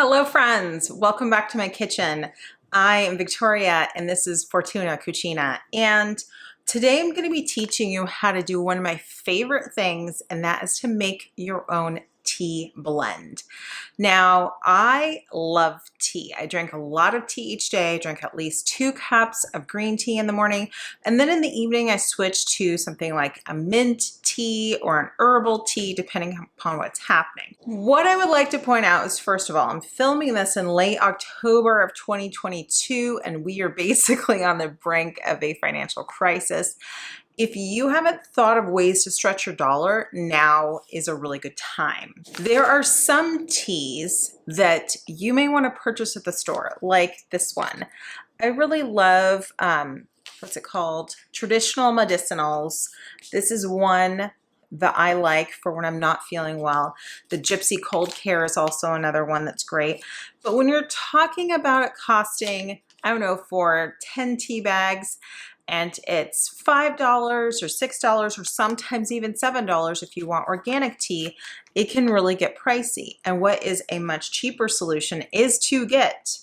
Hello friends, welcome back to my kitchen. I am Victoria and this is Fortuna Cucina, and today I'm going to be teaching you how to do one of my favorite things, and that is to make your own tea blend. Now, I love tea. I drink a lot of tea each day. I drink at least 2 cups of green tea in the morning, and then in the evening I switch to something like a mint tea or an herbal tea, depending upon what's happening. What I would like to point out is, first of all, I'm filming this in late October of 2022, and we are basically on the brink of a financial crisis. If you haven't thought of ways to stretch your dollar, now is a really good time. There are some teas that you may want to purchase at the store, like this one. I really love, what's it called? Traditional Medicinals. This is one that I like for when I'm not feeling well. The Gypsy Cold Care is also another one that's great. But when you're talking about it costing, I don't know, for 10 tea bags, and it's $5 or $6 or sometimes even $7 if you want organic tea, it can really get pricey. And what is a much cheaper solution is to get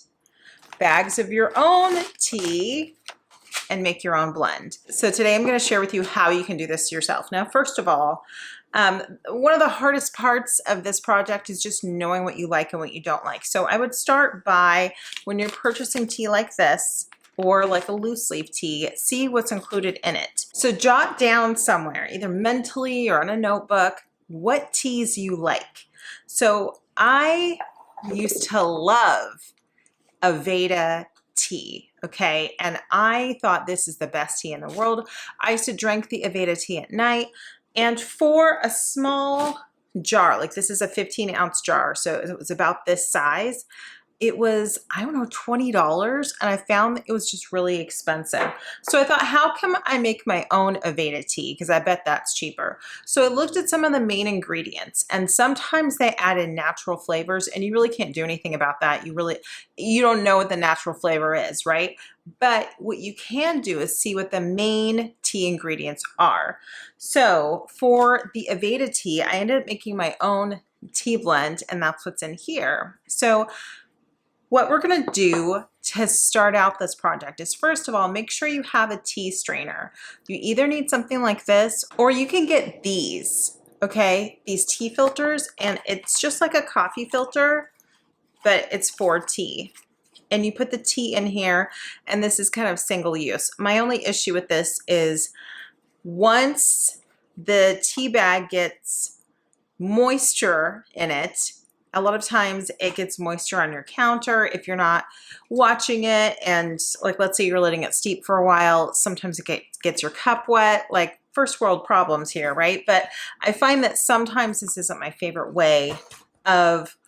bags of your own tea and make your own blend. So today I'm going to share with you how you can do this yourself. Now, first of all, one of the hardest parts of this project is just knowing what you like and what you don't like. So I would start by, when you're purchasing tea like this, or like a loose leaf tea, see what's included in it. So jot down somewhere, either mentally or on a notebook, what teas you like. So I used to love Aveda tea, okay? And I thought this is the best tea in the world. I used to drink the Aveda tea at night, and for a small jar, like this is a 15-ounce jar, so it was about this size, it was, I don't know, $20, and I found that it was just really expensive. So I thought, how can I make my own Aveda tea? Because I bet that's cheaper. So I looked at some of the main ingredients, and sometimes they add in natural flavors, and you really can't do anything about that. You don't know what the natural flavor is, right? But what you can do is see what the main tea ingredients are. So for the Aveda tea, I ended up making my own tea blend, and that's what's in here. So what we're going to do to start out this project is, first of all, make sure you have a tea strainer. You either need something like this, or you can get these, okay? These tea filters, and it's just like a coffee filter, but it's for tea. And you put the tea in here, and this is kind of single use. My only issue with this is once the tea bag gets moisture in it, a lot of times it gets moisture on your counter if you're not watching it, and like, let's say you're letting it steep for a while, sometimes it gets your cup wet, like first world problems here, right? But I find that sometimes this isn't my favorite way of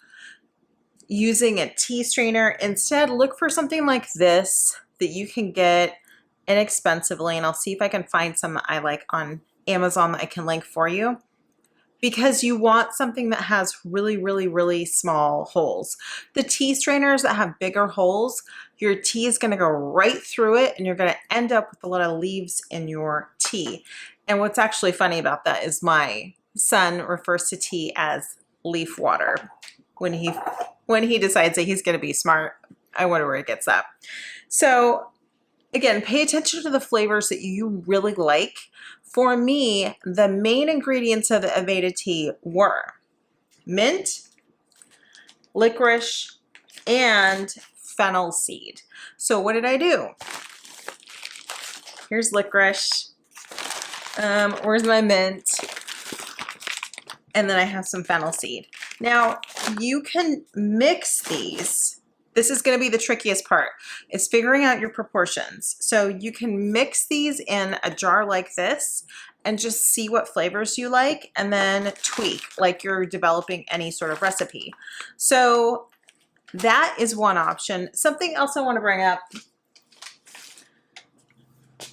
using a tea strainer. Instead, look for something like this that you can get inexpensively, and I'll see if I can find some that I like on Amazon that I can link for you, because you want something that has really, really, really small holes. The tea strainers that have bigger holes, your tea is going to go right through it, and you're going to end up with a lot of leaves in your tea. And what's actually funny about that is my son refers to tea as leaf water when he decides that he's going to be smart. I wonder where he gets that. So again, pay attention to the flavors that you really like. For me, the main ingredients of the Aveda tea were mint, licorice, and fennel seed. So what did I do? Here's licorice. Where's my mint? And then I have some fennel seed. Now, you can mix these. This is going to be the trickiest part, is figuring out your proportions. So you can mix these in a jar like this and just see what flavors you like, and then tweak like you're developing any sort of recipe. So that is one option. Something else I want to bring up,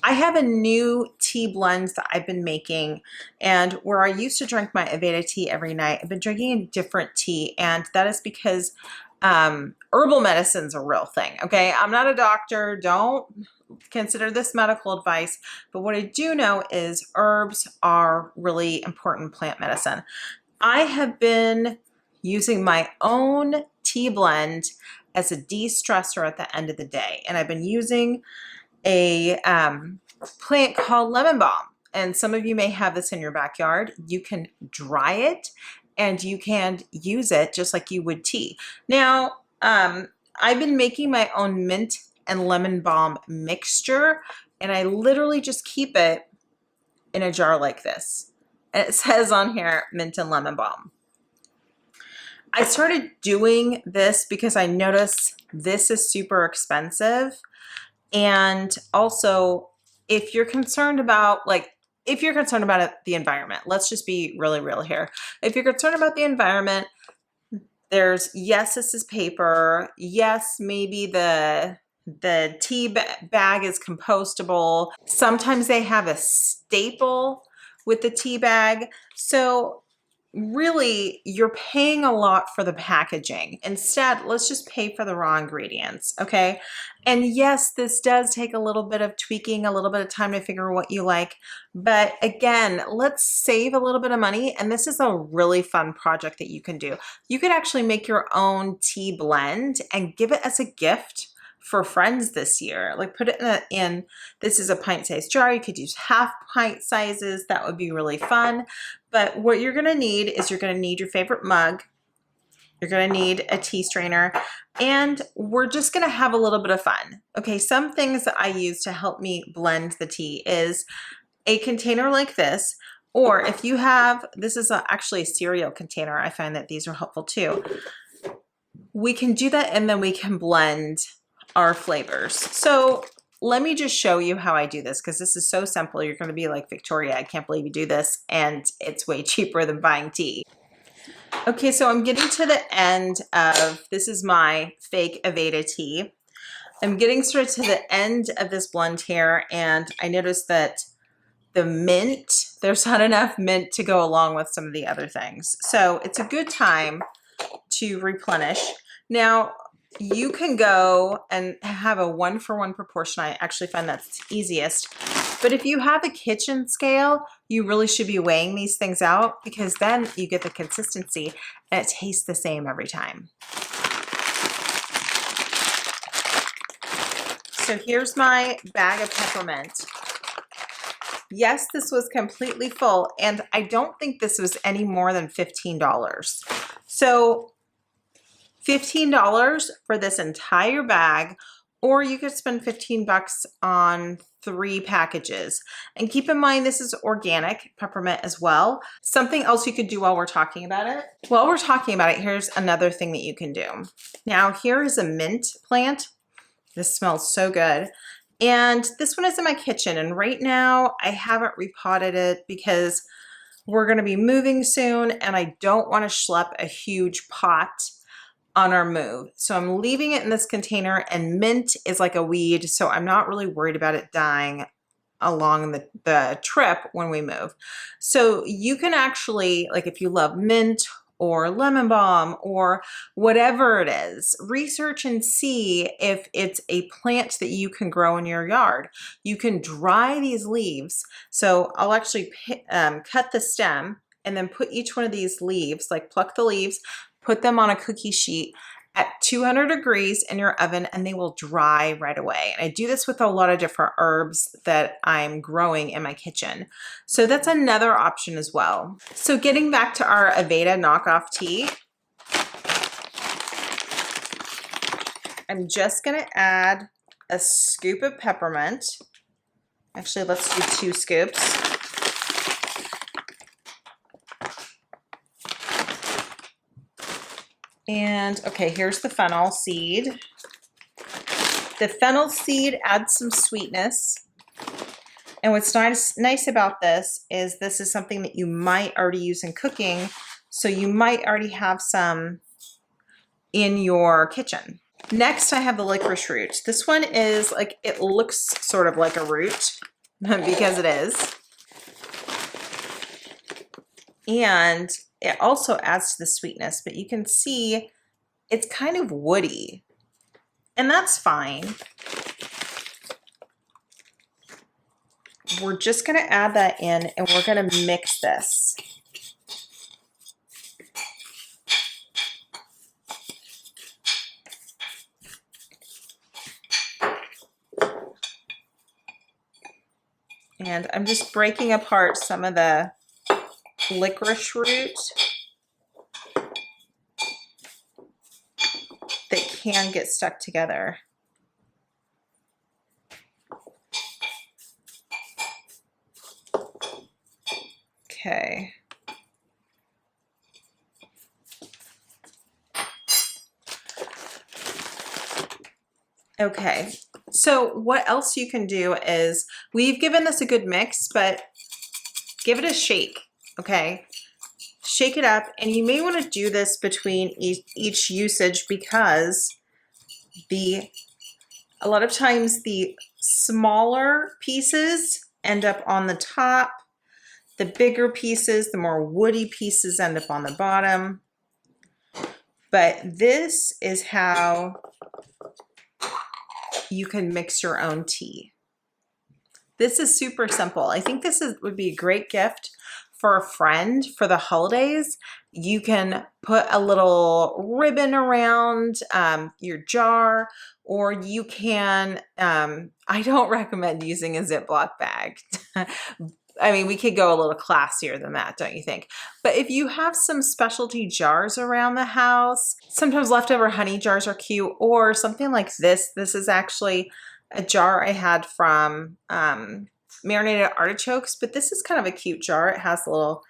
I have a new tea blend that I've been making, and where I used to drink my Aveda tea every night, I've been drinking a different tea, and that is because herbal medicine's a real thing, okay? I'm not a doctor, don't consider this medical advice, but what I do know is herbs are really important plant medicine. I have been using my own tea tea blend as a de-stressor at the end of the day. And I've been using a plant called lemon balm. And some of you may have this in your backyard. You can dry it and you can use it just like you would tea. Now, I've been making my own mint and lemon balm mixture, and I literally just keep it in a jar like this. And it says on here, mint and lemon balm. I started doing this because I noticed this is super expensive. And also, if you're concerned about the environment, let's just be really real here. If you're concerned about the environment, there's, yes, this is paper. Yes, maybe the tea bag is compostable. Sometimes they have a staple with the tea bag. So really, you're paying a lot for the packaging. Instead, let's just pay for the raw ingredients, okay? And yes, this does take a little bit of tweaking, a little bit of time to figure out what you like. But again, let's save a little bit of money. And this is a really fun project that you can do. You could actually make your own tea blend and give it as a gift for friends this year. Like put it in this is a pint-sized jar. You could use half pint sizes. That would be really fun. But what you're gonna need is you're gonna need your favorite mug. You're gonna need a tea strainer, and we're just gonna have a little bit of fun. Okay, some things that I use to help me blend the tea is a container like this, or if you have, this is actually a cereal container. I find that these are helpful too. We can do that, and then we can blend our flavors. So let me just show you how I do this, because this is so simple. You're going to be like, Victoria, I can't believe you do this, and it's way cheaper than buying tea. Okay, so I'm getting to the end of, this is my fake Aveda tea. I'm getting sort of to the end of this blend here, and I noticed that the mint, there's not enough mint to go along with some of the other things. So it's a good time to replenish. Now, you can go and have a 1-for-1 proportion. I actually find that's easiest. But if you have a kitchen scale, you really should be weighing these things out, because then you get the consistency and it tastes the same every time. So here's my bag of peppermint. Yes, this was completely full, and I don't think this was any more than $15. So $15 for this entire bag, or you could spend 15 bucks on 3 packages. And keep in mind, this is organic peppermint as well. Something else you could do while we're talking about it. While we're talking about it, here's another thing that you can do. Now, here is a mint plant. This smells so good. And this one is in my kitchen. And right now I haven't repotted it because we're going to be moving soon, and I don't want to schlep a huge pot on our move. So I'm leaving it in this container, and mint is like a weed, so I'm not really worried about it dying along the trip when we move. So you can actually, like if you love mint or lemon balm or whatever it is, research and see if it's a plant that you can grow in your yard. You can dry these leaves. So I'll actually cut the stem and then put each one of these leaves, like pluck the leaves, put them on a cookie sheet at 200 degrees in your oven, and they will dry right away. And I do this with a lot of different herbs that I'm growing in my kitchen. So that's another option as well. So getting back to our Aveda knockoff tea, I'm just gonna add a scoop of peppermint. Actually, let's do 2 scoops. And okay, here's the fennel seed. The fennel seed adds some sweetness. And what's nice about this is something that you might already use in cooking. So you might already have some in your kitchen. Next, I have the licorice root. This one is like, it looks sort of like a root because it is. And it also adds to the sweetness, but you can see it's kind of woody, and that's fine. We're just gonna add that in, and we're gonna mix this. And I'm just breaking apart some of the licorice root that can get stuck together. Okay. Okay, so what else you can do is, we've given this a good mix, but give it a shake, okay? Shake it up, and you may want to do this between each usage, because a lot of times the smaller pieces end up on the top, the bigger pieces, the more woody pieces end up on the bottom. But this is how you can mix your own tea. This is super simple. I think this would be a great gift for a friend for the holidays. You can put a little ribbon around your jar, or you can, I don't recommend using a Ziploc bag. I mean, we could go a little classier than that, don't you think? But if you have some specialty jars around the house, sometimes leftover honey jars are cute, or something like this. This is actually a jar I had from marinated artichokes, but this is kind of a cute jar. It has little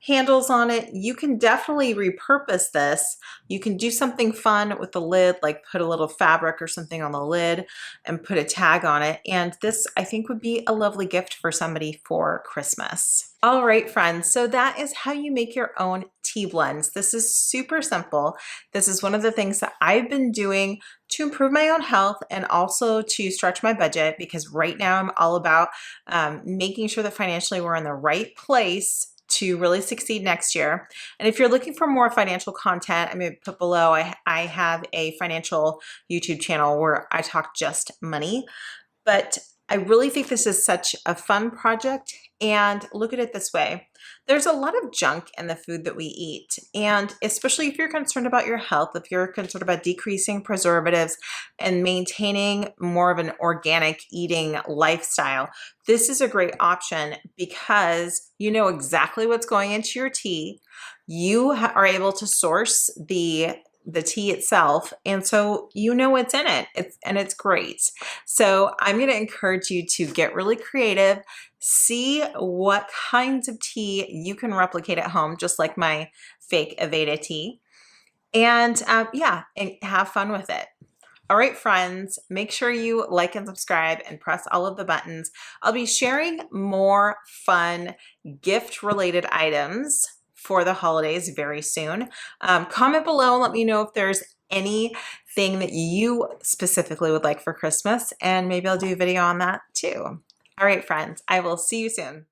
handles on it. You can definitely repurpose this. You can do something fun with the lid, like put a little fabric or something on the lid and put a tag on it. And this, I think, would be a lovely gift for somebody for Christmas. All right, friends, so that is how you make your own tea blends. This is super simple. This is one of the things that I've been doing to improve my own health and also to stretch my budget, because right now I'm all about making sure that financially we're in the right place to really succeed next year. And if you're looking for more financial content, I'm going to put below, I have a financial YouTube channel where I talk just money. But I really think this is such a fun project. And look at it this way. There's a lot of junk in the food that we eat. And especially if you're concerned about your health, if you're concerned about decreasing preservatives and maintaining more of an organic eating lifestyle, this is a great option, because you know exactly what's going into your tea. You are able to source the tea itself, and so you know what's in it. It's great. So I'm going to encourage you to get really creative, see what kinds of tea you can replicate at home, just like my fake Aveda tea, and yeah, and have fun with it. All right, friends, make sure you like and subscribe and press all of the buttons. I'll be sharing more fun gift-related items for the holidays very soon. Comment below and let me know if there's anything that you specifically would like for Christmas, and maybe I'll do a video on that too. All right, friends, I will see you soon.